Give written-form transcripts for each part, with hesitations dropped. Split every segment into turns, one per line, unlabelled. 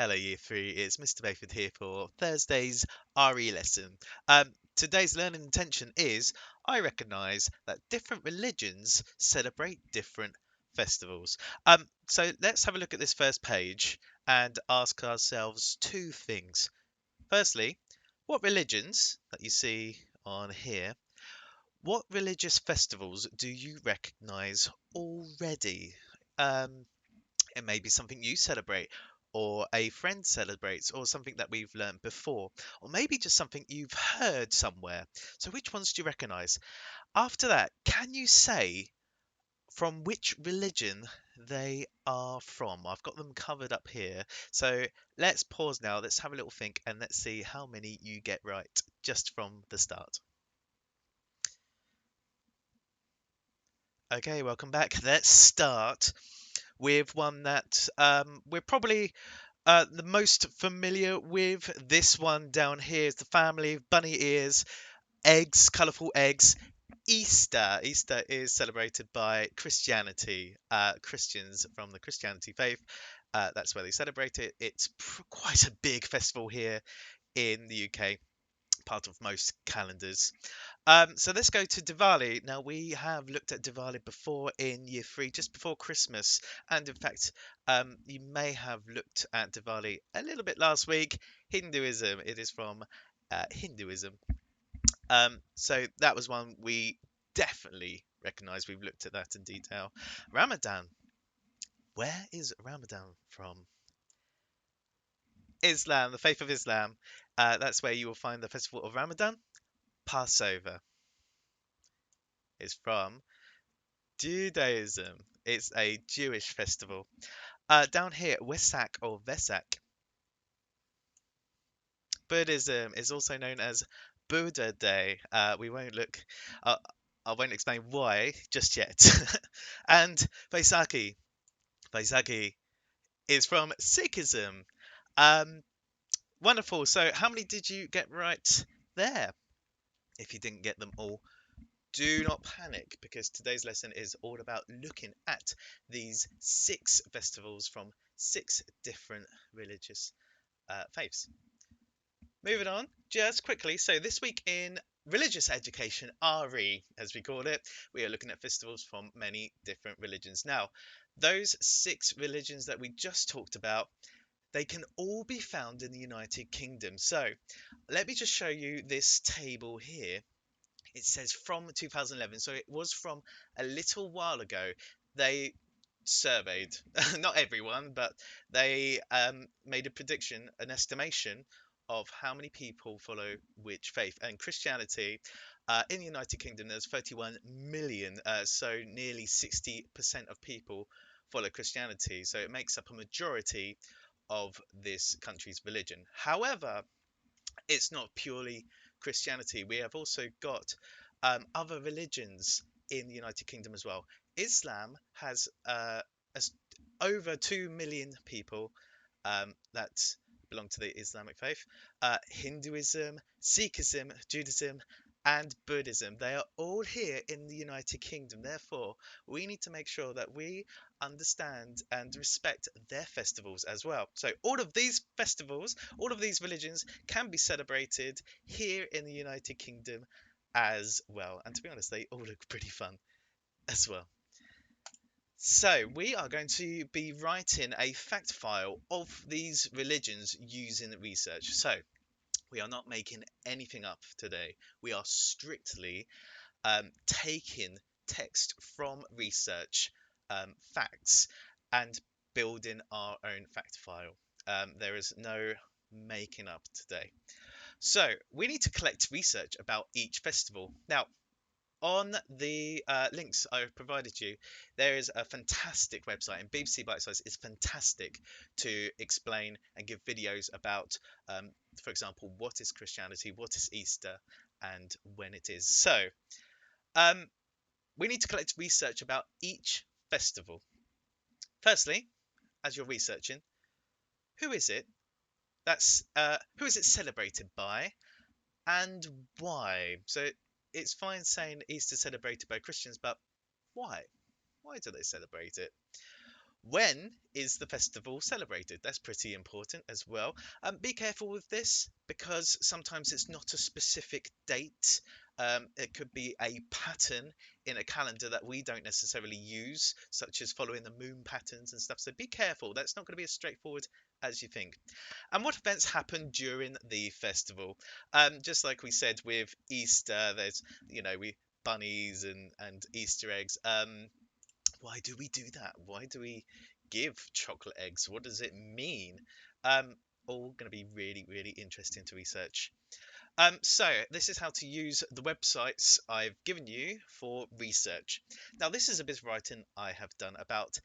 Hello, Year 3. It's Mr. Bayford here for Thursday's RE lesson. Today's learning intention is I recognise that different religions celebrate different festivals. So let's have a look at this first page and ask ourselves two things. Firstly, what religions that you see on here, what religious festivals do you recognise already? Um, it may be something you celebrate, or a friend celebrates, or something that we've learned before, or maybe just something you've heard somewhere. So, which ones do you recognize? After that, can you say from which religion they are from? I've got them covered up here. So, let's pause now, let's have a little think, and let's see how many you get right just from the start. Okay, welcome back. Let's start with one that we're probably the most familiar with. This one down here is the family of bunny ears, eggs, colourful eggs. Easter. Easter is celebrated by Christianity. Christians from the Christianity faith. That's where they celebrate it. It's quite a big festival here in the UK, part of most calendars. So let's go to Diwali. Now, we have looked at Diwali before in year three, just before Christmas. And in fact, you may have looked at Diwali a little bit last week. Hinduism, it is from Hinduism. So that was one we definitely recognize. We've looked at that in detail. Ramadan. Where is Ramadan from? Islam, the faith of Islam. That's where you will find the festival of Ramadan. Passover is from Judaism. It's a Jewish festival. Down here, Wesak or Vesak. Buddhism is also known as Buddha Day. We won't look. I won't explain why just yet. And Vaisakhi. Vaisakhi is from Sikhism. Um, Wonderful. So, how many did you get right there? If you didn't get them all, do not panic because today's lesson is all about looking at these six festivals from six different religious faiths. Moving on, just quickly. So, this week in religious education, RE, as we call it, we are looking at festivals from many different religions. Now, those six religions that we just talked about, they can all be found in the United Kingdom. So, let me just show you this table here. It says from 2011, so it was from a little while ago. They surveyed, not everyone, but they made a prediction, an estimation of how many people follow which faith. And Christianity in the United Kingdom, there's 31 million, so nearly 60% of people follow Christianity. So it makes up a majority of this country's religion. However, it's not purely Christianity. We have also got other religions in the United Kingdom as well. Islam has as over 2 million people that belong to the Islamic faith. Hinduism, Sikhism, Judaism, and Buddhism. They are all here in the United Kingdom. Therefore, we need to make sure that we understand and respect their festivals as well. So, all of these festivals, all of these religions can be celebrated here in the United Kingdom as well. And to be honest, they all look pretty fun as well. So, we are going to be writing a fact file of these religions using research. So, we are not making anything up today. We are strictly taking text from research, facts, and building our own fact file. There is no making up today. So, we need to collect research about each festival. Now, on the links I've provided you, there is a fantastic website, and BBC Bitesize is fantastic to explain and give videos about, for example, what is Christianity, what is Easter, and when it is. So, um, we need to collect research about each festival. Firstly, as you're researching, who is it who is it celebrated by, and why? So it's fine saying Easter celebrated by Christians, but why? Why do they celebrate it? When is the festival celebrated? That's pretty important as well. Be careful with this because sometimes it's not a specific date. It could be a pattern in a calendar that we don't necessarily use, such as following the moon patterns and stuff. So be careful. That's not going to be as straightforward as you think. And what events happen during the festival? Just like we said with Easter, there's, we bunnies and Easter eggs. Why do we do that? Why do we give chocolate eggs? What does it mean? Um, all going to be really, really interesting to research. So this is how to use the websites I've given you for research. Now, this is a bit of writing I have done about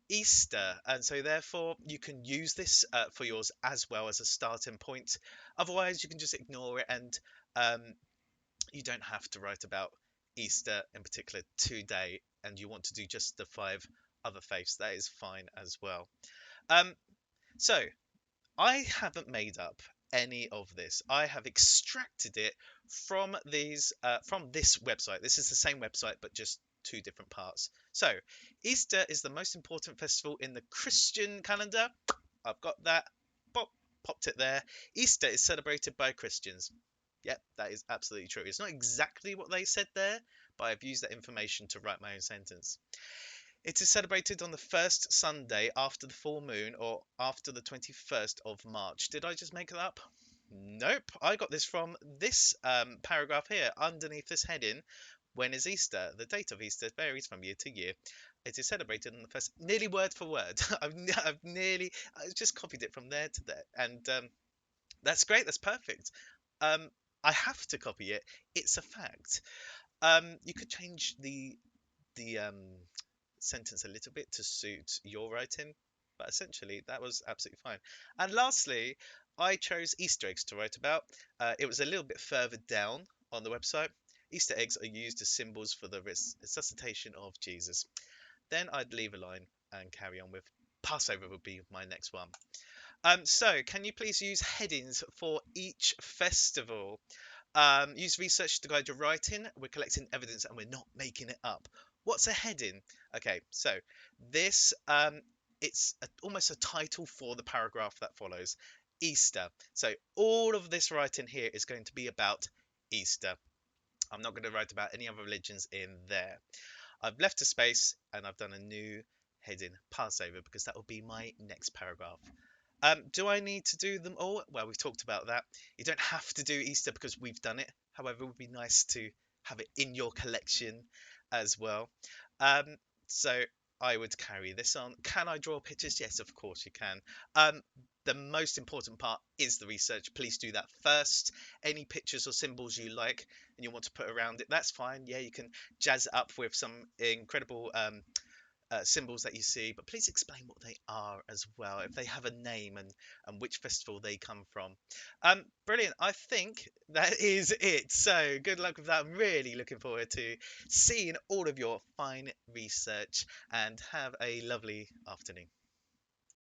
Easter, and so therefore you can use this for yours as well as a starting point. Otherwise, you can just ignore it, and um, you don't have to write about Easter in particular today, and you want to do just the 5 other faiths. That is fine as well. Um, so I haven't made up any of this. I have extracted it from this website. This is the same website, but just 2 different parts. So, Easter is the most important festival in the Christian calendar. I've got that. Pop, popped it there. Easter is celebrated by Christians. Yep, that is absolutely true. It's not exactly what they said there, but I've used that information to write my own sentence. It is celebrated on the first Sunday after the full moon or after the 21st of March. Did I just make that up? Nope. I got this from this paragraph here underneath this heading. When is Easter? The date of Easter varies from year to year. It is celebrated on the first, nearly word for word. I just copied it from there to there, and that's great. That's perfect. Um, I have to copy it. It's a fact. You could change the sentence a little bit to suit your writing, but essentially that was absolutely fine. And lastly, I chose Easter eggs to write about. It was a little bit further down on the website. Easter eggs are used as symbols for the resuscitation of Jesus. Then I'd leave a line and carry on with Passover would be my next one. So can you please use headings for each festival? Use research to guide your writing. We're collecting evidence and we're not making it up. What's a heading? Okay, so this it's almost a title for the paragraph that follows. Easter. So all of this writing here is going to be about Easter. I'm not going to write about any other religions in there. I've left a space and I've done a new heading, Passover, because that will be my next paragraph. Do I need to do them all? Well, we've talked about that. You don't have to do Easter because we've done it. However, it would be nice to have it in your collection as well. Um, so I would carry this on. Can I draw pictures? Yes, of course you can. The most important part is the research. Please do that first. Any pictures or symbols you like and you want to put around it, that's fine. Yeah, you can jazz it up with some incredible symbols that you see, but please explain what they are as well, if they have a name and which festival they come from. Brilliant. I think that is it. So good luck with that. I'm really looking forward to seeing all of your fine research and have a lovely afternoon.